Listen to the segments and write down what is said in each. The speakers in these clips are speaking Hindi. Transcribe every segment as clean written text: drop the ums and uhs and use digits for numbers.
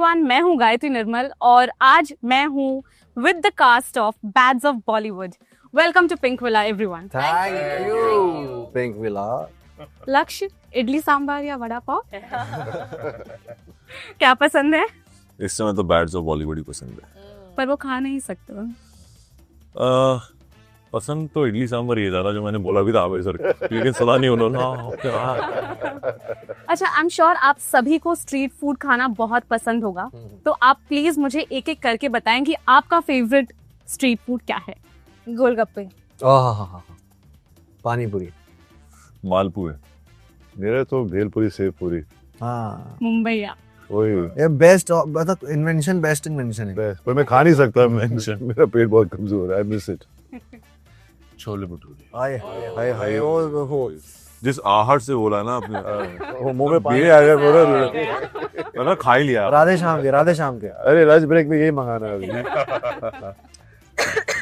एवरीवन, मैं हूँ गायत्री निर्मल और आज मैं हूँ with the cast of bads of Bollywood. Welcome to Pinkvilla everyone. Thank you Pinkvilla. Lakshya, idli sambar या वड़ा पाव क्या पसंद है? इस समय तो बैड्स ऑफ बॉलीवुड ही पसंद है, पर वो खा नहीं सकते। पसंद तो इडली सांभर ये ज़्यादा, जो मैंने बोला भी था आवे सर, लेकिन सुना नहीं उन्होंने। अच्छा, आई एम श्योर आप सभी को स्ट्रीट फूड खाना बहुत पसंद होगा, तो आप प्लीज मुझे एक एक करके बताएं कि आपका फेवरेट स्ट्रीट फूड क्या है। गोलगप्पे, पानी पूरी, मालपुए, मेरा तो भेलपुरी सेव पूरी। हाँ मुंबईया, वही ये बेस्ट, मतलब इन्वेंशन, बेस्ट इन्वेंशन है। बेस्ट, पर मैं खा नहीं सकता, मेरा पेट बहुत कमजोर है, I miss it. Chole bhature, हाय हाय हाय, ओ जिस आहट से बोला ना आपने, वो मुंह में पानी आ गया मेरा, मैंने खा ही लिया। राधे शाम के अरे लंच ब्रेक में यही मंगाना है अभी।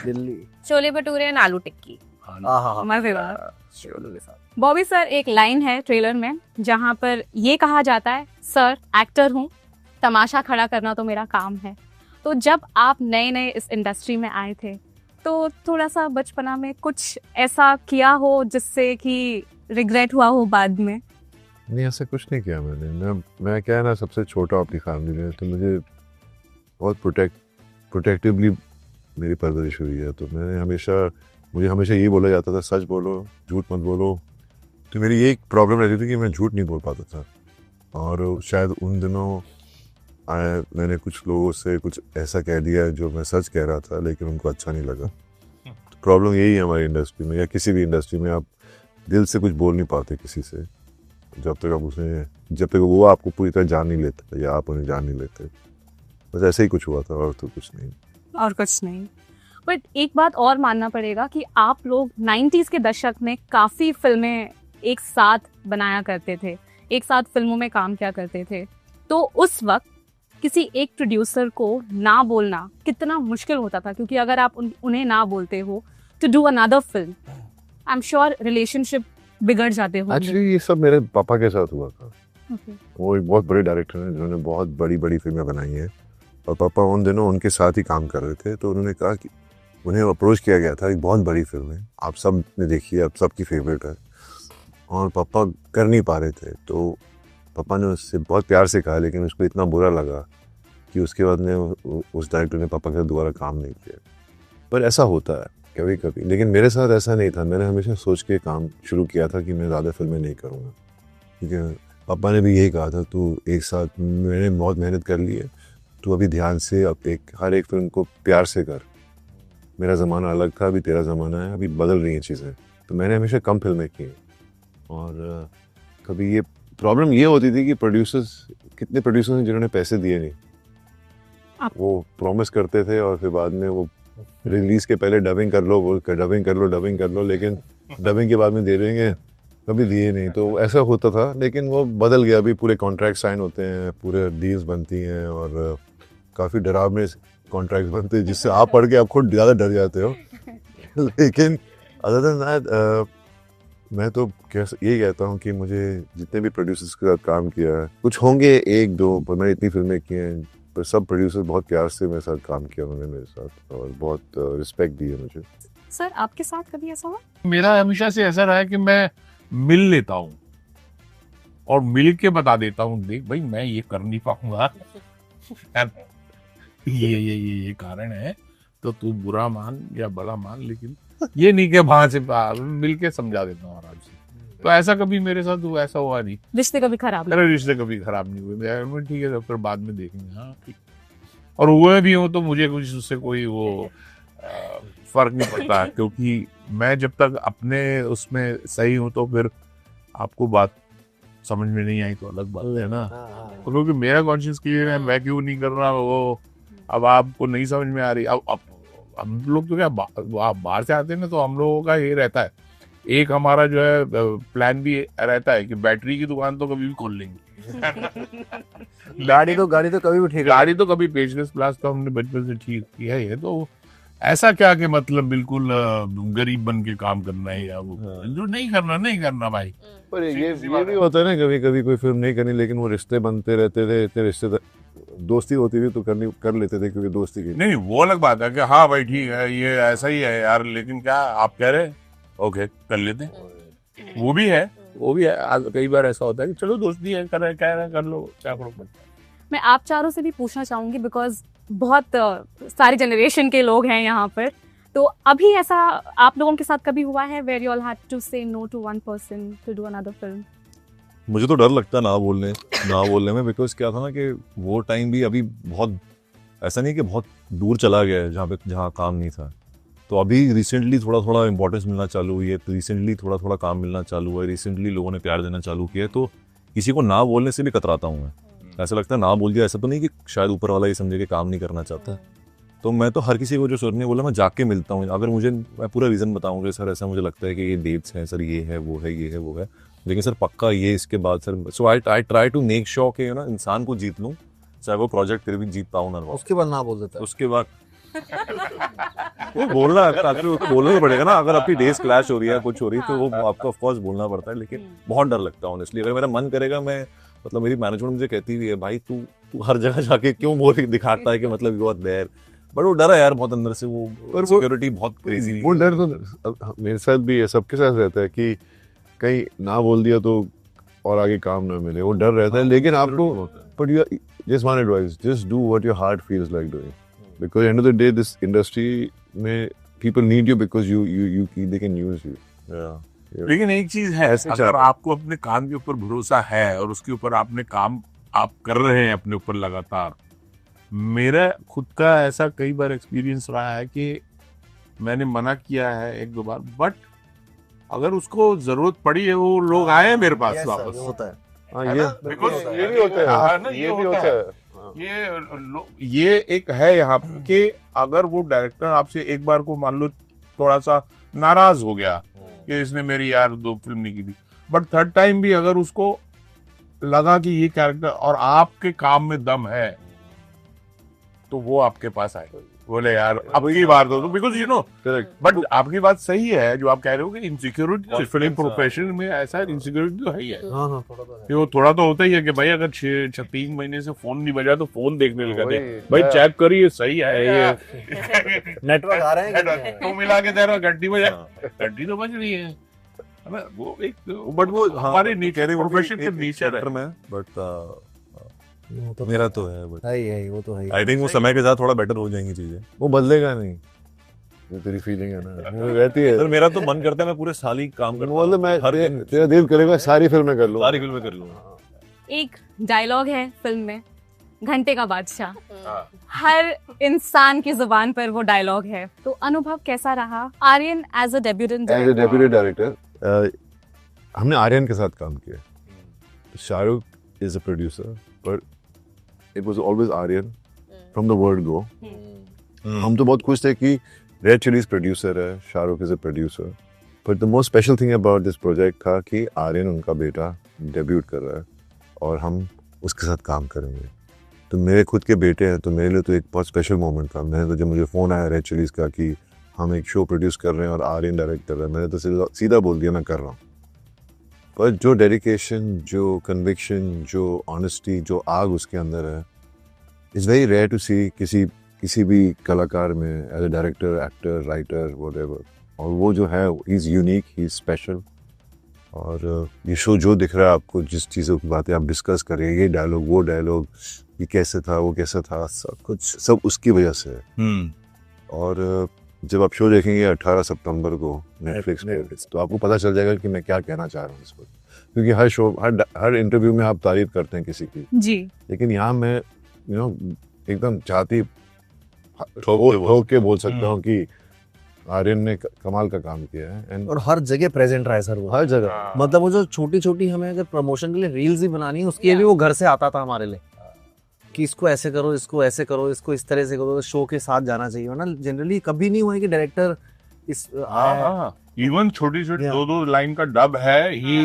दिल्ली छोले भटूरे एंड आलू टिक्की। मजेदार। छोले के साथ। बॉबी सर, एक लाइन है ट्रेलर में जहाँ पर ये कहा जाता है, सर एक्टर हूँ, तमाशा खड़ा करना तो मेरा काम है। तो जब आप नए नए इस इंडस्ट्री में आए थे तो थोड़ा सा बचपना में कुछ ऐसा किया हो जिससे कि रिग्रेट हुआ हो बाद में? नहीं, ऐसा कुछ नहीं किया मैंने। मैं क्या है ना, सबसे छोटा अपनी फैमिली में, तो मुझे बहुत प्रोटेक्टिवली मेरी परवरिश हुई है। तो मुझे हमेशा ये बोला जाता था, सच बोलो, झूठ मत बोलो। तो मेरी ये एक प्रॉब्लम रहती थी कि मैं झूठ नहीं बोल पाता था, और शायद उन दिनों मैंने कुछ लोगों से कुछ ऐसा कह दिया जो मैं सच कह रहा था, लेकिन उनको अच्छा नहीं लगा। तो प्रॉब्लम यही है हमारी इंडस्ट्री में, या किसी भी इंडस्ट्री में, आप दिल से कुछ बोल नहीं पाते किसी से जब तक वो आपको पूरी तरह जान नहीं लेता या आप उन्हें जान नहीं लेते। बस ऐसे ही कुछ हुआ था, और तो कुछ नहीं। और कुछ नहीं। बट एक बात और मानना पड़ेगा कि आप लोग 90s के दशक में काफ़ी फिल्में एक साथ बनाया करते थे, एक साथ फिल्मों में काम किया करते थे। तो उस वक्त किसी एक प्रोड्यूसर को ना बोलना कितना मुश्किल होता था, क्योंकि अगर आप उन्हें ना बोलते हो to do another film, I am sure relationship बिगड़ जाते हो। एक्चुअली ये सब मेरे पापा के साथ हुआ था। Okay. वो एक बहुत बड़े डायरेक्टर हैं जिन्होंने बहुत बड़ी बड़ी फिल्में बनाई हैं, और पापा उन दिनों उनके साथ ही काम कर रहे थे। तो उन्होंने कहा कि उन्हें अप्रोच किया गया था, एक बहुत बड़ी फिल्म है, आप सब ने देखी है, आप सबकी फेवरेट है, और पापा कर नहीं पा रहे थे। तो पापा ने उससे बहुत प्यार से कहा, लेकिन उसको इतना बुरा लगा कि उसके बाद में उस डायरेक्टर ने पापा के साथ दोबारा काम नहीं किया। पर ऐसा होता है कभी कभी, लेकिन मेरे साथ ऐसा नहीं था। मैंने हमेशा सोच के काम शुरू किया था कि मैं ज़्यादा फिल्में नहीं करूँगा, क्योंकि पापा ने भी यही कहा था, तू एक साथ, मैंने बहुत मेहनत कर ली है, तू अभी ध्यान से हर एक फिल्म को प्यार से कर। मेरा ज़माना अलग था, अभी तेरा ज़माना है, अभी बदल रही हैं चीज़ें। तो मैंने हमेशा कम फिल्में की, और कभी ये प्रॉब्लम ये होती थी कि कितने प्रोड्यूसर्स हैं जिन्होंने पैसे दिए नहीं। वो प्रॉमिस करते थे और फिर बाद में वो रिलीज के पहले डबिंग कर लो, लेकिन डबिंग के बाद में दे देंगे, कभी दिए नहीं। तो ऐसा होता था, लेकिन वो बदल गया। अभी पूरे कॉन्ट्रैक्ट साइन होते हैं, पूरे डील्स बनती हैं, और काफ़ी डरावने कॉन्ट्रैक्ट बनते हैं जिससे आप पढ़ के आप खुद ज़्यादा डर जाते हो। लेकिन अदर देन दैट, मैं तो यही कहता हूँ कि मुझे जितने भी प्रोड्यूसर्स के साथ काम किया है, कुछ होंगे एक दो, पर मैंने इतनी फिल्में की हैं, पर सब प्रोड्यूसर बहुत प्यार से मेरे साथ काम किया उन्होंने मेरे साथ, और बहुत रिस्पेक्ट दी है मुझे। सर, आपके साथ कभी ऐसा हुआ? मेरा हमेशा से ऐसा रहा है कि मैं मिल लेता हूँ और मिल के बता देता हूँ, देख भाई मैं ये कर नहीं पाऊंगा, ये कारण है, तो तू बुरा मान या भला मान, लेकिन ये नहीं कि वहां से मिल के समझा देता हूँ आराम से। तो ऐसा कभी मेरे साथ ऐसा हुआ नहीं। रिश्ते कभी खराब नहीं? अरे रिश्ते कभी खराब नहीं हुए, ठीक है, फिर बाद में देखेंगे। हाँ ठीक, और हुए भी हो तो मुझे कुछ उससे कोई वो फर्क नहीं पड़ता, क्योंकि मैं जब तक अपने उसमें सही हूँ, तो फिर आपको बात समझ में नहीं आई तो अलग बात है ना। क्योंकि मेरा कॉन्शियस क्लियर है, मैं क्यों नहीं कर रहा वो, अब आपको नहीं समझ में आ रही। अब हम लोग तो क्या आप बाहर से आते हैं ना, तो हम लोगों का ये रहता है, एक हमारा जो है प्लान भी रहता है कि बैटरी की दुकान तो कभी भी खोल लेंगे। गाड़ी तो कभी भी ठीक है, गाड़ी तो कभी पेचलेस प्लास तो हमने बचपन से ठीक किया है। तो ऐसा क्या कि मतलब बिल्कुल गरीब बन के काम करना है, या वो जो नहीं करना भाई। पर ये भी होता है ना, कभी कभी कोई फिल्म नहीं करनी, लेकिन वो रिश्ते बनते रहते थे, इतने रिश्ते दोस्ती होती थी तो कर लेते थे क्योंकि दोस्ती की। नहीं वो अलग बात है कि हाँ भाई ठीक है ये ऐसा ही है यार, लेकिन क्या आप कह रहे ओके कर लेते हैं, वो भी है। कई बार ऐसा होता है कि चलो दोस्ती है, कर लो, क्या फर्क पड़ता है। मैं आप चारों से भी पूछना चाहूंगी बिकॉज बहुत सारी जनरेशन के लोग हैं यहाँ पर, तो अभी ऐसा आप लोगों के साथ कभी हुआ है where you all had to say no to one person to do another film? मुझे तो डर लगता ना बोलने में, बिकॉज क्या था ना कि वो टाइम भी अभी बहुत ऐसा नहीं कि बहुत दूर चला गया है जहाँ काम नहीं था। तो अभी रिसेंटली थोड़ा इंपॉर्टेंस मिलना चालू हुई है, रिसेंटली थोड़ा काम मिलना चालू हुआ है, रिसेंटली लोगों ने प्यार देना चालू किया है, तो किसी को ना बोलने से भी कतराता हूँ मैं। ऐसा लगता है ना बोल दिया, ऐसा तो नहीं कि शायद ऊपर वाला ये समझे कि काम नहीं करना चाहता। तो मैं तो हर किसी को जो सर ने बोला मैं जाके मिलता हूँ, अगर मैं पूरा रीज़न बताऊँगा सर ऐसा मुझे लगता है कि ये डेट्स हैं सर, ये है वो है ये है वो है, लेकिन सर पक्का ये इसके बाद sir. So I try to make sure कि ना इंसान को जीत लूँ, चाहे वो प्रोजेक्ट फिर भी जीत पाऊँ ना। उसके बाद ना बोल देता है। उसके बाद वो बोलना, अगर आखिर उसको बोलना तो पड़ेगा ना, अगर आपकी डेज क्लैश हो रही है कुछ हो रही है तो वो आपको ऑफ कोर्स बोलना पड़ता है, लेकिन बहुत डर लगता है ऑनेस्टली। अगर मेरा मन करेगा मैं मतलब मेरी मैनेजमेंट मुझे कहती हुई है भाई तू हर जगह जाके क्यों बोल दिखाता है कि मतलब यू आर देयर, बट वो डर है यार बहुत अंदर से, वो सिक्योरिटी बहुत क्रेजी। वो डर तो मेरे साथ भी है, सबके साथ रहता है कि कहीं ना बोल दिया तो और आगे काम ना मिले, वो डर रहता है। लेकिन आपको but you just one advice, just do what your heart feels like doing, because end of the day this industry में people need you because you they can use you. लेकिन एक चीज है, अगर आपको अपने काम के ऊपर भरोसा है और उसके ऊपर आपने काम आप कर रहे हैं अपने ऊपर लगातार, मेरा खुद का ऐसा कई बार एक्सपीरियंस रहा है कि मैंने मना किया है एक दो बार, बट अगर उसको जरूरत पड़ी है वो लोग आए हैं मेरे पास वापस। होता है। ये भी होता है। ये एक है यहाँ पे कि अगर वो डायरेक्टर आपसे एक बार को मान लो थोड़ा सा नाराज हो गया कि इसने मेरी यार 2 फिल्म नहीं की थी, बट थर्ड टाइम भी अगर उसको लगा कि ये कैरेक्टर और आपके काम में दम है तो वो आपके पास आएगा, बोले यार अब की बार दो, बिकॉज यू नो। बट आपकी बात सही है जो आप कह रहे हो कि इनसिक्योरिटी फिल्म प्रोफेशन में ऐसा इनसिक्योरिटी तो है ही है। हाँ, थोड़ा तो होता ही है कि भाई अगर 3 महीने से फोन नहीं बजा तो फोन देखने लगा दे, भाई चेक करिए सही है ये नेटवर्क आ रहे हैं तो मिला के दे रहा घंटी बजा, घंटी तो बज रही है। वो एक बट वो हमारे प्रोफेशन के नेचर है में, बट मेरा तो है, बट है वो तो है। आई थिंक वो समय के साथ थोड़ा बेटर हो जाएंगी चीजें, वो बदलेगा नहीं, ये तेरी फीलिंग है ना, वो रहती है। सर मेरा तो मन करता है मैं पूरे साल ही काम करूं, मतलब मैं तेरा दिल करेगा सारी फिल्में कर लूं, सारी फिल्में कर लूं। एक डायलॉग है फिल्म में, घंटे का बादशाह, हर इंसान की जुबान पर वो डायलॉग है, तो अनुभव कैसा रहा Aryan as a debutante director? हमने आर्यन के साथ काम किया, Shahrukh is a producer, but it was always Aryan from the word go. हम तो बहुत खुश थे कि रेड चिलीज प्रोड्यूसर है, Shahrukh is a producer, but the most special thing about this project था कि आर्यन उनका बेटा डेब्यूट कर रहा है और हम उसके साथ काम करेंगे। तो मेरे खुद के बेटे हैं तो मेरे लिए तो एक बहुत स्पेशल मोमेंट था। मैंने तो जब मुझे फ़ोन आया रेड चिलीज का कि हम एक शो प्रोड्यूस कर रहे हैं और आर्यन डायरेक्ट कर रहा है, मैंने तो सीधा बोल दिया मैं कर रहा हूँ। पर जो डेडिकेशन, जो कन्विक्शन, जो ऑनेस्टी, जो आग उसके अंदर है, it's very rare to see किसी भी कलाकार में, as a director, actor, writer, whatever. और वो जो है he is unique, he is special. और ये शो जो दिख रहा है आपको, जिस चीज़ों की बातें आप डिस्कस कर रहे हैं, ये डायलॉग, वो डायलॉग, ये कैसे था, वो कैसा था, सब उसकी वजह से है। और जब आप शो देखेंगे 18 सितंबर को नेटफ्लिक्स पे, तो आपको पता चल जाएगा कि मैं क्या कहना चाह रहा हूँ इस पर। क्योंकि हर शो, हर इंटरव्यू में आप तारीफ करते हैं किसी की जी, लेकिन यहाँ मैं एकदम चाहती ठोक के बोल सकता हूँ कि आर्यन ने कमाल का काम किया है। और हर जगह प्रेजेंट रहा है सर, वो हर जगह, मतलब वो जो छोटी छोटी हमें अगर प्रमोशन के लिए रील्स ही बनानी है, उसके लिए भी वो घर से आता था हमारे लिए कि इसको ऐसे करो, इसको ऐसे करो, इसको इस तरह से करो, शो के साथ जाना चाहिए। ना जनरली कभी नहीं हुआ है कि डायरेक्टर इस इवन छोटी 2 लाइन का डब है, ही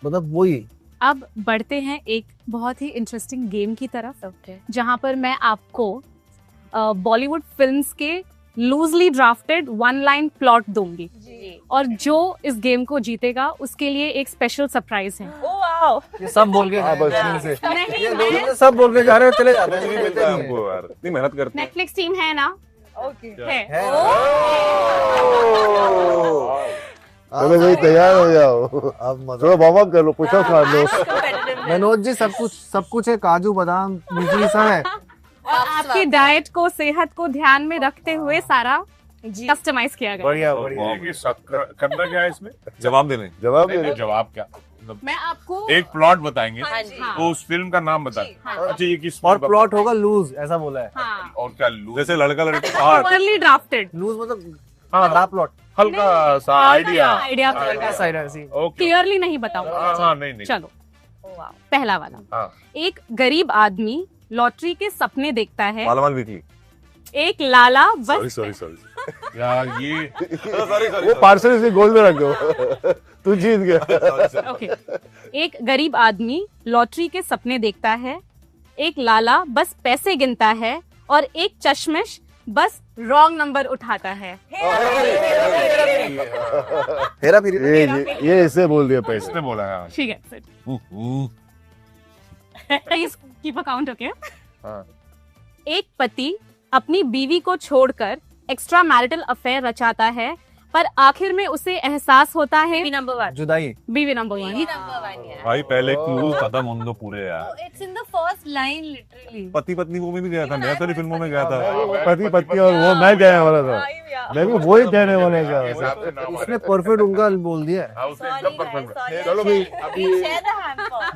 मतलब वही। अब बढ़ते हैं एक बहुत ही इंटरेस्टिंग गेम की तरफ, जहां पर मैं आपको बॉलीवुड फिल्म्स के लूजली ड्राफ्टेड 1 लाइन प्लॉट दूंगी और जो इस गेम को जीतेगा उसके लिए एक स्पेशल सरप्राइज है। वाओ ये सब बोल के हाँ, बस। से नहीं, ये मैं- लोग ना सब बोल के जा रहे हो, चले जाते हैं, कुछ नहीं मिलता है हमको यार, इतनी मेहनत करते हैं। नेटफ्लिक्स टीम है ना, ओके है। है। चलो भाई तैयार हो जाओ, अब मजा। थोड़ा वार्म अप कर लो, पुशअप मार लो। मनोज जी सब कुछ है, काजू बादाम मूंगफली सब है। और आपकी डाइट को, सेहत को ध्यान में रखते हुए सारा जी कस्टमाइज किया गया। बढ़िया करना क्या है इसमें? जवाब देने जवाब दे नहीं, दो। जवाब क्या मतलब मैं आपको एक प्लॉट बताएंगे हाँ जी हाँ। तो उस फिल्म का नाम बताएं। हाँ। अच्छा ये किस और फिल्म का- प्लॉट होगा लूज, ऐसा बोला है। हाँ, और क्या लूज? जैसे लड़का लड़की हाँ poorly drafted, लूज मतलब हाँ बड़ा प्लॉट। हल्का सा आइडिया। आइडिया साइड ऐसी। ओके क्लियरली नहीं बताऊंगा। हाँ नहीं नहीं चलो वाओ पहला वाला। हाँ एक गरीब आदमी लॉटरी के सपने देखता है, मालामाल वीकली। एक लाला सॉरी बस सॉरी सॉरी यार ये सॉरी वो पार्सल इसे गोल में रख दो, तू जीत गया। ओके। एक गरीब आदमी लॉटरी के सपने देखता है, एक लाला बस पैसे गिनता है और एक चश्मिश बस रॉन्ग नंबर उठाता है। हेरा फेरी। ये इसे बोल दिया पैसे। इसने बोला है ठीक है, please keep a count, okay. हाँ। एक पति अपनी बीवी को छोड़कर एक्स्ट्रा मैरिटल अफेयर रचाता है, पर आखिर में उसे एहसास होता है नंबर 1 जुदाई। बीवी नंबर 1। नंबर 1 यार भाई पहले क्लू खत्म होने दो पूरे यार। It's in the first line literally पति पत्नी वो में भी गया था, मैं सारी फिल्मों में गया था। पति पत्नी और वो मैं कहने वाला था, मैं भी वही कहने वाला था। हिसाब से नाम उसने परफेक्ट उनका बोल दिया है। हाँ, उसने एकदम perfect है। चलो भाई अभी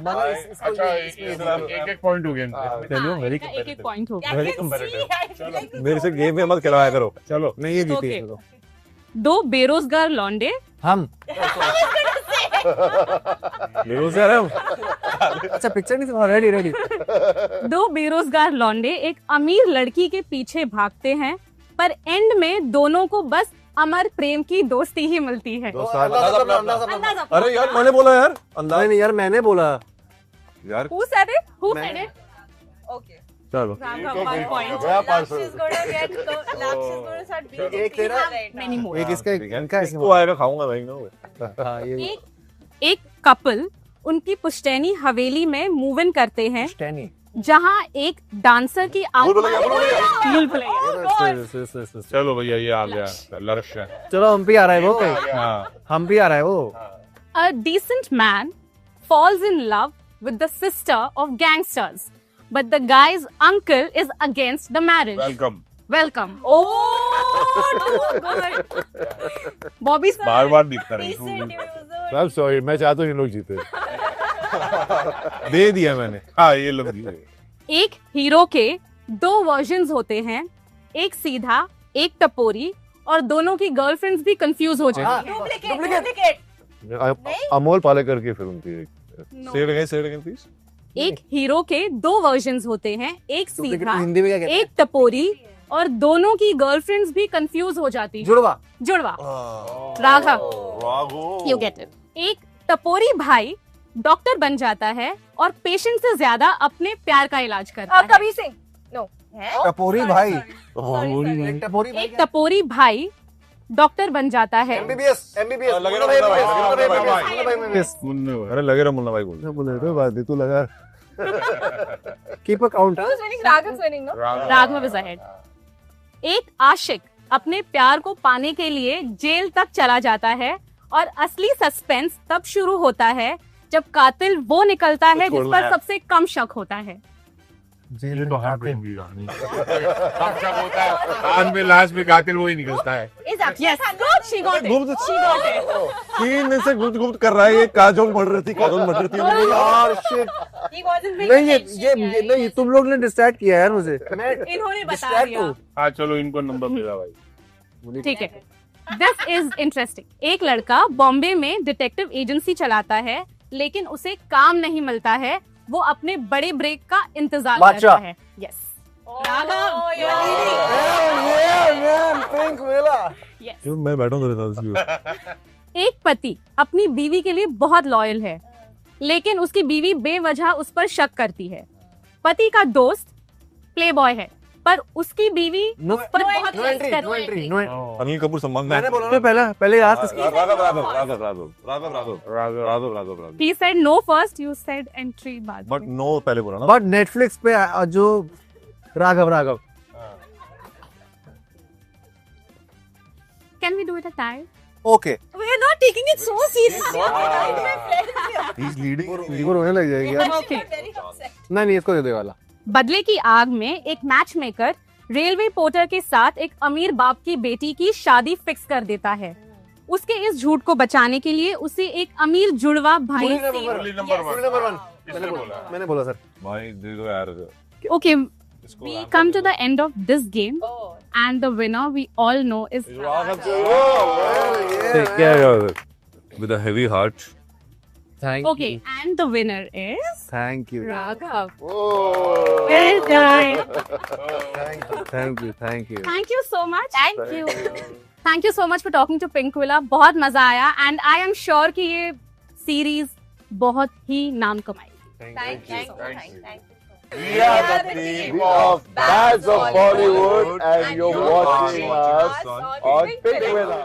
मगर इसको अच्छा ये- एक एक पॉइंट हो गया चलो वेरी एक एक पॉइंट होगा। Very comparative. मेरे से गेम में मत खिलवाया करो। चलो नहीं ये जीती Okay. है, चलो। दो बेरोजगार लौंडे हम बेरोजगार है हम। अच्छा पिक्चर नहीं था, रेडी रेडी। दो बेरोजगार लौंडे एक अमीर लड़की के पीछे भागते हैं, पर एंड में दोनों को बस अमर प्रेम की दोस्ती ही मिलती है। अरे यार मैंने बोला यार अंदाज नहीं यार मैंने बोला। यार Who said it? Who मैं- said it? ओके चलो Raghav, 1 point. एक तेरा Many more. एक इसका इनका ऐसे इसको आएगा खाऊंगा भाई ना। हाँ ये एक कपल उनकी पुश्तैनी हवेली में मूव इन करते हैं, स्टैनी। जहां एक डांसर की भूल भुलैया, भूल भुलैया। भूल भुलैया। चलो भैया ये आ गया लक्ष्य। चलो हम पे आ रहा है वो, हाँ हम पे आ रहा है वो। A decent man falls in love with the sister of gangsters, but the guy's uncle is against the marriage. Welcome. Welcome. Oh, good. Bobby sir. बार बार दिखता रही सब सॉरी, मैं चाहता हूँ ये लोग जीते। दे दिया मैंने। हाँ ये लोग दिए। एक हीरो के दो वर्जन्स होते हैं, एक सीधा, एक टपोरी, और दोनों की गर्लफ्रेंड्स भी कंफ्यूज हो जाती हैं। अमोल पालेकर की फिल्म थी एक। Said again please. एक हीरो के दो वर्जन्स होते हैं, एक सीधा, हिंदी में क्या कहते एक टपोरी, और दोनों की गर्लफ्रेंड्स भी कंफ्यूज हो जाती हैं? हैं। जुड़वा। जुड़वा। Raghav, Raghav you get it. एक टपोरी भाई डॉक्टर बन जाता है और पेशेंट से ज्यादा अपने प्यार का इलाज करता है। कबीर सिंह नो टपोरी भाई। sorry. एक टपोरी भाई एक टपोरी भाई डॉक्टर बन जाता है, एमबीबीएस लगे रहो मुन्ना भाई। अरे लगे रहो मुन्ना भाई बोल। बोले तो बात नहीं, तू लगा। Keep a count. Raghav winning no Raghav is ahead. एक आशिक अपने प्यार को पाने के लिए जेल तक चला जाता है, और असली सस्पेंस तब शुरू होता है जब कातिल वो निकलता है जिस पर सबसे कम शक होता है। ये तो है फिल्म की कहानी। सब शक होता है, आज में लास्ट में कातिल वो ही निकलता है। Yes, good, she got it. गुप्त She got it. 3 दिन से गुप्त गुप्त कर रहा है ये। काजोल मर्डर थी, काजोल मर्डर थी। यार शिट। नहीं ये नहीं, तुम लोग ने डिस्ट्रैक्ट किया यार मुझे। मैं इन्होंने बता distract दिया। हूँ। हाँ चलो इनको नंबर मिला भाई। ठीक है, दिस इज इंटरेस्टिंग। एक लड़का बॉम्बे में डिटेक्टिव एजेंसी चलाता है, लेकिन उसे काम नहीं मिलता है। वो अपने बड़े ब्रेक का इंतजार बादशाह। करता है। यस, राघव, पिंक मिला। यस। क्यों मैं बैठा हूँ तेरे साथ। एक पति अपनी बीवी के लिए बहुत लॉयल है, लेकिन उसकी बीवी बेवजह उस पर शक करती है। पति का दोस्त प्लेबॉय है, पर उसकी बीवी नो पर बहुत no entry no entry no Anil Kapoor सम्मान मैंने बोला ना पहले याद किसकी Raghav he said no first, you said entry बाद बट में. नो पहले बोला ना बट नेटफ्लिक्स पे जो Raghav Can we do it a time? Okay We are not taking it so seriously. He is leading वो रोने लग जाएगी यार Okay. Very upset. नहीं इसको दे दे वाला बदले की आग में एक मैच मेकर रेलवे पोर्टर के साथ एक अमीर बाप की बेटी की शादी फिक्स कर देता है. उसके इस झूठ को बचाने के लिए उसे एक अमीर जुड़वा भाई मैंने बोला सर भाई दे दो यार Okay, इसको we come to the end of this game Oh. and the winner we all know is with a heavy heart thank okay, and the winner is thank you Raghav. Oh. Well done. Thank you Thank you so much. Thank you. Thank you so much for talking to Pinkvilla. बहुत मजा आया and I am sure कि ये series बहुत ही नाम कमाएगी. Thank you. We are the team of Dads of Bollywood and you're watching us on Pinkvilla.